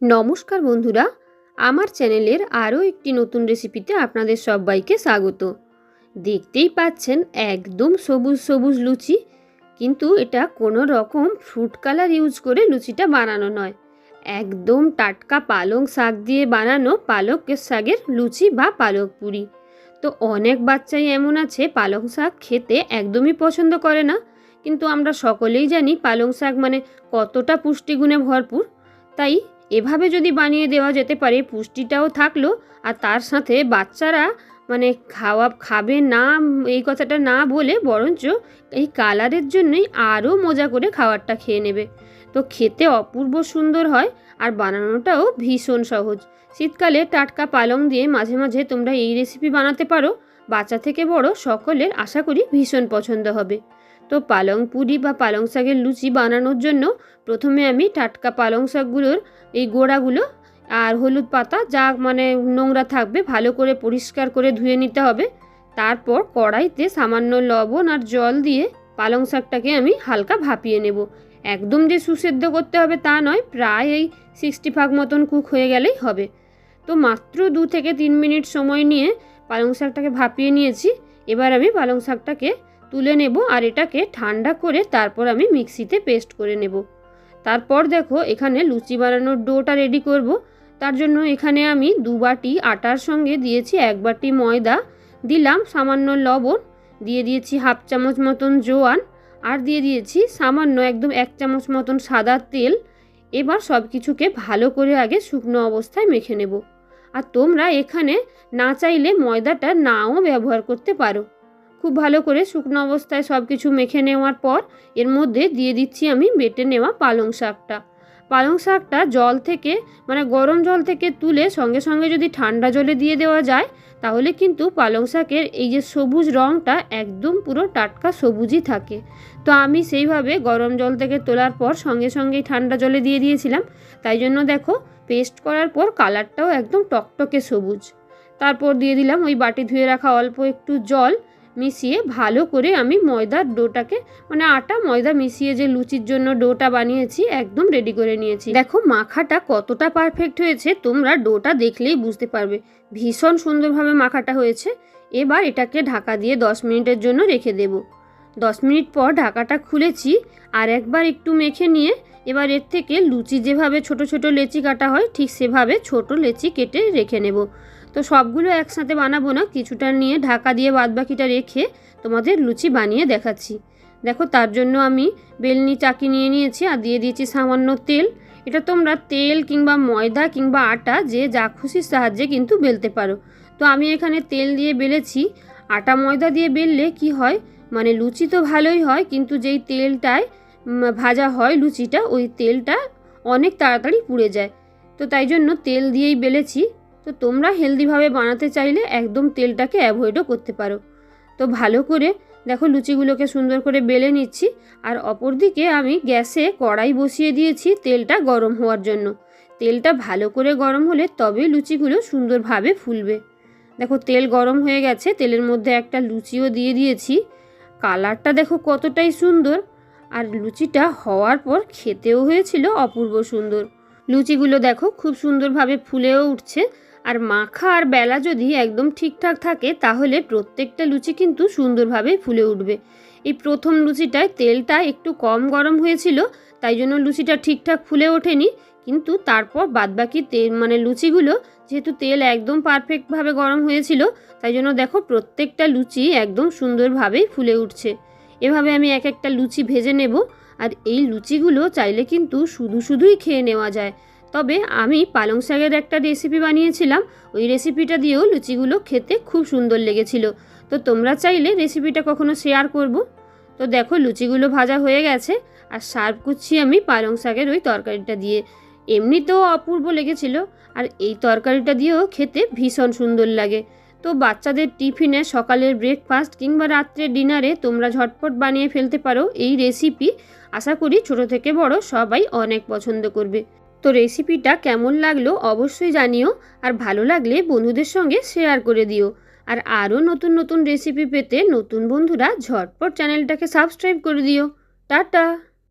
নমস্কার বন্ধুরা, আমার চ্যানেলের আরও একটি নতুন রেসিপিতে আপনাদের সবাইকে স্বাগত। দেখতেই পাচ্ছেন একদম সবুজ সবুজ লুচি, কিন্তু এটা কোনো রকম ফ্রুট কালার ইউজ করে লুচিটা বানানো নয়। একদম টাটকা পালং শাক দিয়ে বানানো পালক শাকের লুচি বা পালক পুরি। তো অনেক বাচ্চাই এমন আছে পালং শাক খেতে একদমই পছন্দ করে না, কিন্তু আমরা সকলেই জানি পালং শাক মানে কতটা পুষ্টিগুণে ভরপুর। তাই এভাবে যদি বানিয়ে দেওয়া যেতে পারে, পুষ্টিটাও থাকলো আর তার সাথে বাচ্চারা মানে খাবে না এই কথাটা না বলে বরঞ্চ এই কালারের জন্যই আরও মজা করে খাবারটা খেয়ে নেবে। তো খেতে অপূর্ব সুন্দর হয় আর বানানোটাও ভীষণ সহজ। শীতকালে টাটকা পালং দিয়ে মাঝে মাঝে তোমরা এই রেসিপি বানাতে পারো, বাচ্চা থেকে বড় সকলের আশা করি ভীষণ পছন্দ হবে। তো পালং পুরি বা পালং শাকের লুচি বানানোর জন্য প্রথমে আমি টাটকা পালং শাকগুলোর এই গোড়াগুলো আর হলুদ পাতা যা মানে নোংরা থাকবে ভালো করে পরিষ্কার করে ধুয়ে নিতে হবে। তারপর কড়াইতে সামান্য লবণ আর জল দিয়ে পালং শাকটাকে আমি হালকা ভাপিয়ে নেব। একদম যে সুসেদ্ধ করতে হবে তা নয়, প্রায় এই 60% মতন কুক হয়ে গেলেই হবে। তো মাত্র 2 থেকে 3 মিনিট সময় নিয়ে পালং শাকটাকে ভাপিয়ে নিয়েছি। এবার আমি পালং শাকটাকে তুলে নেব আর এটাকে ঠান্ডা করে তারপর আমি মিক্সিতে পেস্ট করে নেব। তারপর দেখো এখানে লুচি বানানোর ডোটা রেডি করব। তার জন্য এখানে আমি 2 বাটি আটার সঙ্গে দিয়েছি 1 বাটি ময়দা, দিলাম সামান্য লবণ, দিয়ে দিয়েছি হাফ চামচ মতন জোয়ান, আর দিয়ে দিয়েছি সামান্য একদম 1 চামচ মতন সাদা তেল। এবার সব কিছুকে ভালো করে আগে শুকনো অবস্থায় মেখে নেব। আর তোমরা এখানে না চাইলে ময়দাটা নাও ব্যবহার করতে পারো। খুব ভালো করে শুকনো অবস্থায় সব কিছু মেখে নেওয়ার পর এর মধ্যে দিয়ে দিচ্ছি আমি বেটে নেওয়া পালং শাকটা। পালং শাকটা জল থেকে মানে গরম জল থেকে তুলে সঙ্গে সঙ্গে যদি ঠান্ডা জলে দিয়ে দেওয়া যায়, তাহলে কিন্তু পালং শাকের এই যে সবুজ রঙটা একদম পুরো টাটকা সবুজই থাকে। তো আমি সেইভাবে গরম জল থেকে তোলার পর সঙ্গে সঙ্গেই ঠান্ডা জলে দিয়ে দিয়েছিলাম, তাই জন্য দেখো পেস্ট করার পর কালারটাও একদম টকটকে সবুজ। তারপর দিয়ে দিলাম ওই বাটি ধুয়ে রাখা অল্প একটু জল, মিশিয়ে ভালো করে আমি ময়দার ডোটাকে মানে আটা ময়দা মিশিয়ে যে লুচির জন্য ডোটা বানিয়েছি একদম রেডি করে নিয়েছি। দেখো মাখাটা কতটা পারফেক্ট হয়েছে, তোমরা ডোটা দেখলেই বুঝতে পারবে ভীষণ সুন্দরভাবে মাখাটা হয়েছে। এবার এটাকে ঢাকা দিয়ে 10 মিনিটের জন্য রেখে দেব। 10 মিনিট পর ঢাকাটা খুলেছি আর একবার একটু মেখে নিয়ে এবার এর থেকে লুচি যেভাবে ছোট ছোট লেচি কাটা হয় ঠিক সেভাবে ছোট লেচি কেটে রেখে নেব। তো সবগুলো একসাথে বানাবো না, কিছুটা নিয়ে ঢাকা দিয়ে বাদবাকিটা রেখে তোমাদের লুচি বানিয়ে দেখাচ্ছি। দেখো তার জন্য আমি বেলনি চাকি নিয়ে নিয়েছি আর দিয়ে দিয়েছি সামান্য তেল। এটা তোমরা তেল কিংবা ময়দা কিংবা আটা যে যা খুশির সাহায্যে কিন্তু বেলতে পারো। তো আমি এখানে তেল দিয়ে বেলেছি। আটা ময়দা দিয়ে বেললে কি হয় মানে লুচি তো ভালোই হয়, কিন্তু যেই তেলটায় ভাজা হয় লুচিটা ওই তেলটা অনেক তাড়াতাড়ি পুড়ে যায়। তো তাই জন্য তেল দিয়েই বেলেছি। তো তোমরা হেলদিভাবে বানাতে চাইলে একদম তেলটাকে অ্যাভয়েডও করতে পারো। তো ভালো করে দেখো লুচিগুলোকে সুন্দর করে বেলে নিচ্ছি। আর অপরদিকে আমি গ্যাসে কড়াই বসিয়ে দিয়েছি তেলটা গরম হওয়ার জন্য। তেলটা ভালো করে গরম হলে তবেই লুচিগুলো সুন্দরভাবে ফুলবে। দেখো তেল গরম হয়ে গেছে, তেলের মধ্যে একটা লুচিও দিয়ে দিয়েছি। কালারটা দেখো কতটাই সুন্দর, আর লুচিটা হওয়ার পর খেতেও হয়েছিল অপূর্ব সুন্দর। লুচিগুলো দেখো খুব সুন্দরভাবে ফুলেও উঠছে। আর মাখা আর বেলা যদি একদম ঠিকঠাক থাকে তাহলে প্রত্যেকটা লুচি কিন্তু সুন্দরভাবে ফুলে উঠবে। এই প্রথম লুচিটায় তেলটা একটু কম গরম হয়েছিল, তাই জন্য লুচিটা ঠিকঠাক ফুলে ওঠেনি। কিন্তু তারপর বাদবাকি তেল মানে লুচিগুলো যেহেতু তেল একদম পারফেক্টভাবে গরম হয়েছিল, তাই জন্য দেখো প্রত্যেকটা লুচি একদম সুন্দরভাবেই ফুলে উঠছে। এভাবে আমি এক একটা লুচি ভেজে নেব। আর এই লুচিগুলো চাইলে কিন্তু শুধুই খেয়ে নেওয়া যায়। তবে আমি পালং শাকের একটা রেসিপি বানিয়েছিলাম, ওই রেসিপিটা দিয়েও লুচিগুলো খেতে খুব সুন্দর লেগেছিল। তো তোমরা চাইলে রেসিপিটা কখনো শেয়ার করব। তো দেখো লুচিগুলো ভাজা হয়ে গেছে আর সার্ভ করছি আমি পালং শাকের ওই তরকারিটা দিয়ে। এমনিতেও অপূর্ব লেগেছিল আর এই তরকারিটা দিয়েও খেতে ভীষণ সুন্দর লাগে। তো বাচ্চাদের টিফিনে, সকালের ব্রেকফাস্ট কিংবা রাত্রের ডিনারে তোমরা ঝটপট বানিয়ে ফেলতে পারো এই রেসিপি। আশা করি ছোট থেকে বড় সবাই অনেক পছন্দ করবে। তো রেসিপিটা কেমন লাগলো অবশ্যই জানিও, আর ভালো লাগলে বন্ধুদের সঙ্গে শেয়ার করে দিও। আর আরও নতুন নতুন রেসিপি পেতে নতুন বন্ধুরা ঝটপট চ্যানেলটাকে সাবস্ক্রাইব করে দিও। টাটা।